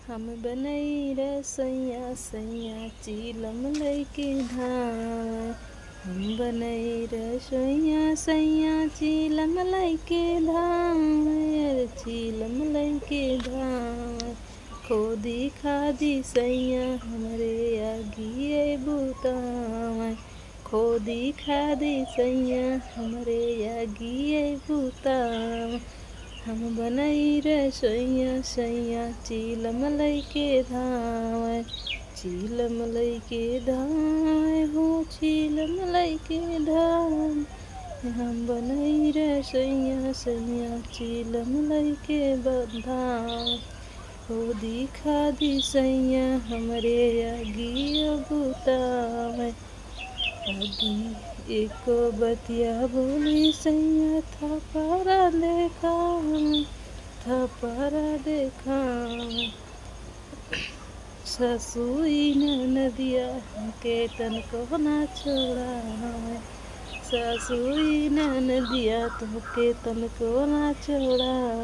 हम बनई रसैया सैया चिलम लैके धाम। हम बनई रसैया सैया चिलम लैके धाम। चिलम लैके धाम। खोदी खादी सैया हमरे आगिए बुतावा। खोदी खादी सैया हमरे आगिए बुतावा। हम बनई रसोइया सैया चिलम लैके धाम। चिलम लैके धाम हो चिलम लैके धाम। हम बनई रसोइया सैया चिलम लैके धाम। खोदी खादी सैया हमरे आगिया बुतावा। आगी एक बतिया बोली सैया थपरा देखा। ससुई नदिया के तनको ना छोड़ा। ससुई नदिया तो के तनको ना छोड़ा।